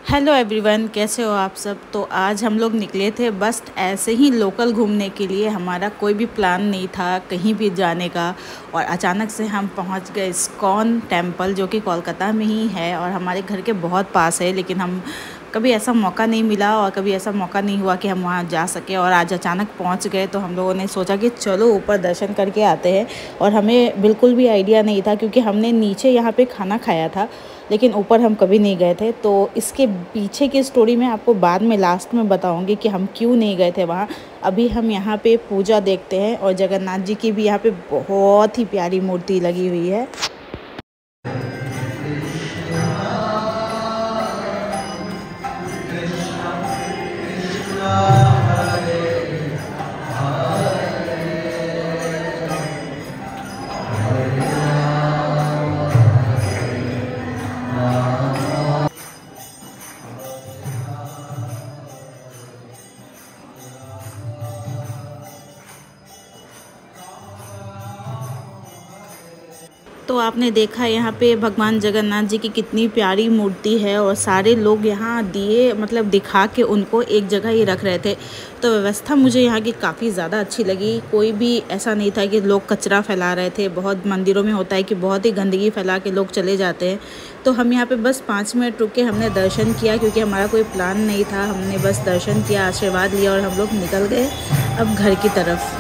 Hello everyone, कैसे हो आप सब। तो आज हम लोग निकले थे बस ऐसे ही लोकल घूमने के लिए। हमारा कोई भी प्लान नहीं था कहीं भी जाने का, और अचानक से हम पहुंच गए इस्कॉन टेम्पल, जो कि कोलकाता में ही है और हमारे घर के बहुत पास है। लेकिन हम कभी ऐसा मौका नहीं मिला और कभी ऐसा मौका नहीं हुआ कि हम वहाँ जा सके, और आज अचानक पहुँच गए। तो हम लोगों ने सोचा कि चलो ऊपर दर्शन करके आते हैं। और हमें बिल्कुल भी आइडिया नहीं था, क्योंकि हमने नीचे यहाँ पे खाना खाया था, लेकिन ऊपर हम कभी नहीं गए थे। तो इसके पीछे की स्टोरी मैं आपको बाद में लास्ट में बताऊंगी कि हम क्यों नहीं गए थे वहाँ। अभी हम यहाँ पे पूजा देखते हैं, और जगन्नाथ जी की भी यहाँ पे बहुत ही प्यारी मूर्ति लगी हुई है। तो आपने देखा यहाँ पे भगवान जगन्नाथ जी की कितनी प्यारी मूर्ति है, और सारे लोग यहाँ दिए मतलब दिखा के उनको एक जगह ही रख रहे थे। तो व्यवस्था मुझे यहाँ की काफ़ी ज़्यादा अच्छी लगी। कोई भी ऐसा नहीं था कि लोग कचरा फैला रहे थे। बहुत मंदिरों में होता है कि बहुत ही गंदगी फैला के लोग चले जाते हैं। तो हम यहाँ पे बस 5 मिनट रुके, हमने दर्शन किया, क्योंकि हमारा कोई प्लान नहीं था। हमने बस दर्शन किया, आशीर्वाद लिया और हम लोग निकल गए अब घर की तरफ।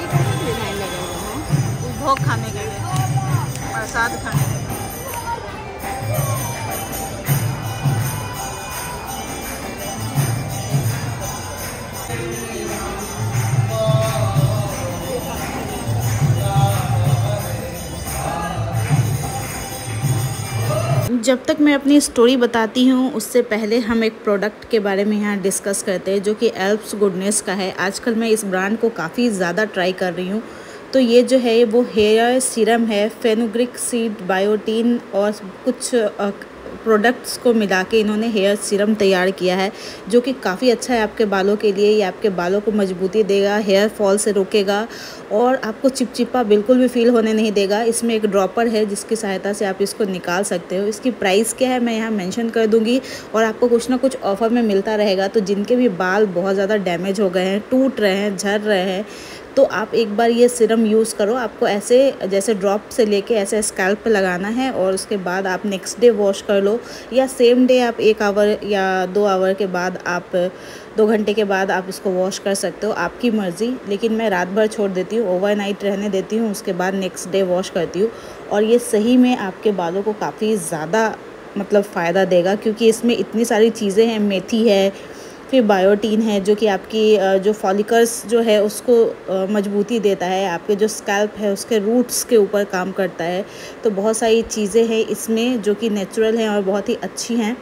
भोग खाने के लिए, प्रसाद खाने के लिए। जब तक मैं अपनी स्टोरी बताती हूँ, उससे पहले हम एक प्रोडक्ट के बारे में यहाँ डिस्कस करते हैं, जो कि एल्प्स गुडनेस का है। आजकल मैं इस ब्रांड को काफ़ी ज़्यादा ट्राई कर रही हूँ। तो ये जो है वो हेयर सीरम है, फेनुग्रिक सीड, बायोटीन और कुछ प्रोडक्ट्स को मिला के इन्होंने हेयर सीरम तैयार किया है, जो कि काफ़ी अच्छा है आपके बालों के लिए। ये आपके बालों को मजबूती देगा, हेयर फॉल से रोकेगा, और आपको चिपचिपा बिल्कुल भी फील होने नहीं देगा। इसमें एक ड्रॉपर है जिसकी सहायता से आप इसको निकाल सकते हो। इसकी प्राइस क्या है मैं यहाँ मेंशन कर दूँगी, और आपको कुछ ना कुछ ऑफ़र में मिलता रहेगा। तो जिनके भी बाल बहुत ज़्यादा डैमेज हो गए हैं, टूट रहे हैं, झड़ रहे हैं, तो आप एक बार ये सीरम यूज़ करो। आपको ऐसे जैसे ड्रॉप से लेके ऐसे स्कैल्प पे लगाना है, और उसके बाद आप नेक्स्ट डे वॉश कर लो, या सेम डे आप 1 आवर या 2 आवर के बाद, आप 2 घंटे के बाद आप इसको वॉश कर सकते हो, आपकी मर्ज़ी। लेकिन मैं रात भर छोड़ देती हूँ, ओवरनाइट रहने देती हूँ, उसके बाद नेक्स्ट डे वॉश करती हूँ। और ये सही में आपके बालों को काफ़ी ज़्यादा मतलब फ़ायदा देगा, क्योंकि इसमें इतनी सारी चीज़ें हैं। मेथी है, फिर बायोटीन है, जो कि आपकी जो फॉलिकल्स जो है उसको मजबूती देता है, आपके जो स्कैल्प है उसके रूट्स के ऊपर काम करता है। तो बहुत सारी चीज़ें हैं इसमें जो कि नेचुरल हैं और बहुत ही अच्छी हैं।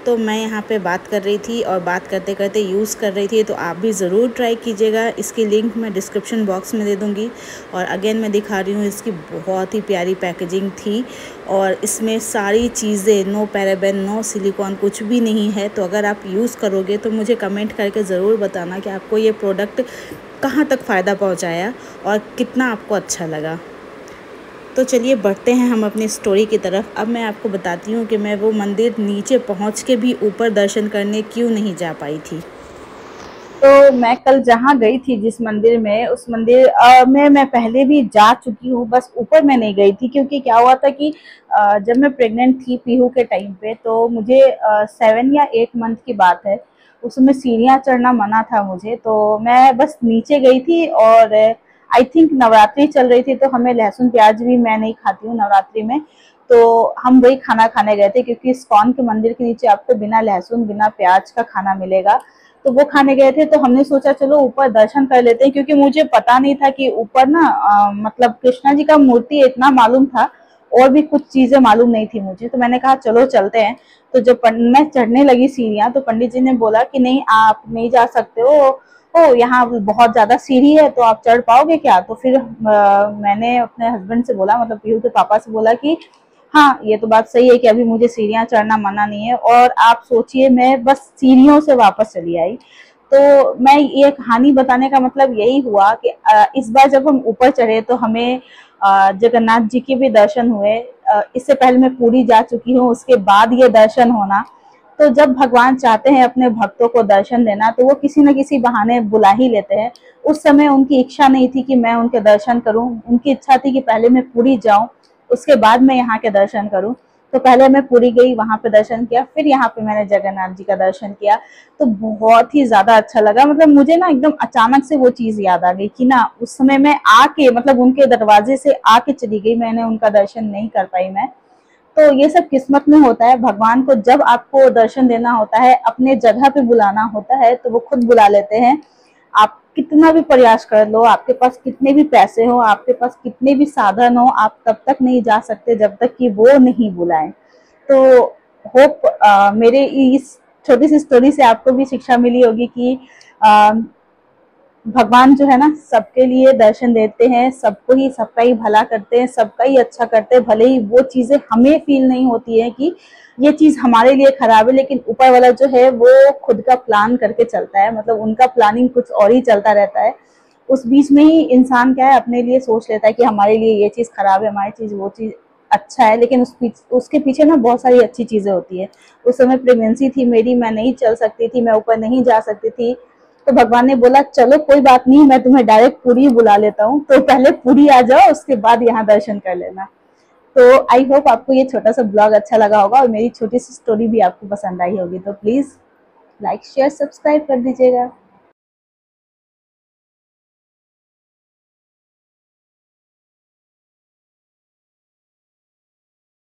तो मैं यहाँ पे बात कर रही थी और बात करते करते यूज़ कर रही थी, तो आप भी ज़रूर ट्राई कीजिएगा। इसकी लिंक मैं डिस्क्रिप्शन बॉक्स में दे दूँगी। और अगेन मैं दिखा रही हूँ, इसकी बहुत ही प्यारी पैकेजिंग थी, और इसमें सारी चीज़ें, नो पैराबेन, नो सिलिकॉन, कुछ भी नहीं है। तो अगर आप यूज़ करोगे तो मुझे कमेंट करके ज़रूर बताना कि आपको ये प्रोडक्ट कहाँ तक फ़ायदा पहुँचाया और कितना आपको अच्छा लगा। तो चलिए बढ़ते हैं हम अपनी स्टोरी की तरफ। अब मैं आपको बताती हूँ कि मैं वो मंदिर नीचे पहुँच के भी ऊपर दर्शन करने क्यों नहीं जा पाई थी। तो मैं कल जहाँ गई थी जिस मंदिर में, उस मंदिर में मैं पहले भी जा चुकी हूँ, बस ऊपर मैं नहीं गई थी। क्योंकि क्या हुआ था कि जब मैं प्रेग्नेंट थी पीहू के टाइम पे, तो मुझे 7 या 8 मंथ की बात है, उसमें सीढ़ियाँ चढ़ना मना था मुझे। तो मैं बस नीचे गई थी, और आई थिंक नवरात्रि चल रही थी, तो हमें लहसुन प्याज भी, मैं नहीं खाती हूँ नवरात्रि में, तो हम वही खाना खाने गए थे। क्योंकि इस्कॉन के मंदिर के नीचे आपको बिना लहसुन बिना प्याज का खाना मिलेगा, तो वो खाने गए थे। तो हमने सोचा चलो ऊपर दर्शन कर लेते हैं, क्योंकि मुझे पता नहीं था कि ऊपर ना मतलब कृष्णा जी का मूर्ति इतना मालूम था, और भी कुछ चीजें मालूम नहीं थी मुझे। तो मैंने कहा चलो चलते हैं। तो जब मैं चढ़ने लगी सीढ़ियाँ, तो पंडित जी ने बोला कि नहीं, आप नहीं जा सकते हो, ओ यहाँ बहुत ज्यादा सीढ़ी है, तो आप चढ़ पाओगे क्या? तो फिर मैंने अपने हस्बैंड से बोला, मतलब पीहू के पापा से बोला कि हाँ, ये तो बात सही है कि अभी मुझे सीढ़ियाँ चढ़ना मना नहीं है। और आप सोचिए, मैं बस सीढ़ियों से वापस चली आई। तो मैं ये कहानी बताने का मतलब यही हुआ कि इस बार जब हम ऊपर चढ़े, तो हमें जगन्नाथ जी के भी दर्शन हुए। इससे पहले मैं पूरी जा चुकी हूँ, उसके बाद ये दर्शन होना, तो जब भगवान चाहते हैं अपने भक्तों को दर्शन देना तो वो किसी न किसी बहाने बुला ही लेते हैं। उस समय उनकी इच्छा नहीं थी कि मैं उनके दर्शन करूं, उनकी इच्छा थी कि पहले मैं पुरी जाऊं, उसके बाद मैं यहाँ के दर्शन करूं। तो पहले मैं पुरी गई, वहां पे दर्शन किया, फिर यहाँ पे मैंने जगन्नाथ जी का दर्शन किया। तो बहुत ही ज्यादा अच्छा लगा। मतलब मुझे ना एकदम अचानक से वो चीज याद आ गई कि ना उस समय मैं आके, मतलब उनके दरवाजे से आके चली गई, मैंने उनका दर्शन नहीं कर पाई मैं। तो ये सब किस्मत में होता है। भगवान को जब आपको दर्शन देना होता है, अपने जगह पे बुलाना होता है, तो वो खुद बुला लेते हैं। आप कितना भी प्रयास कर लो, आपके पास कितने भी पैसे हो, आपके पास कितने भी साधन हो, आप तब तक नहीं जा सकते जब तक कि वो नहीं बुलाए। तो होप मेरे इस छोटी सी स्टोरी से आपको भी शिक्षा मिली होगी कि भगवान जो है ना सबके लिए दर्शन देते हैं, सबको ही, सबका ही भला करते हैं, सबका ही अच्छा करते हैं। भले ही वो चीजें हमें फील नहीं होती है कि ये चीज हमारे लिए खराब है, लेकिन ऊपर वाला जो है वो खुद का प्लान करके चलता है। मतलब उनका प्लानिंग कुछ और ही चलता रहता है। उस बीच में ही इंसान क्या है, अपने लिए सोच लेता है कि हमारे लिए ये चीज खराब है, हमारी चीज वो चीज अच्छा है, लेकिन उसके पीछे ना बहुत सारी अच्छी चीजें होती है। उस समय प्रेगनेंसी थी मेरी, मैं नहीं चल सकती थी, मैं ऊपर नहीं जा सकती थी। तो भगवान ने बोला चलो कोई बात नहीं, मैं तुम्हें डायरेक्ट पुरी बुला लेता हूँ, तो पहले पुरी आ जाओ, उसके बाद यहाँ दर्शन कर लेना। तो आई होप आपको ये छोटा सा ब्लॉग अच्छा लगा होगा और मेरी छोटी सी स्टोरी भी आपको पसंद आई होगी। तो प्लीज लाइक शेयर सब्सक्राइब कर दीजिएगा।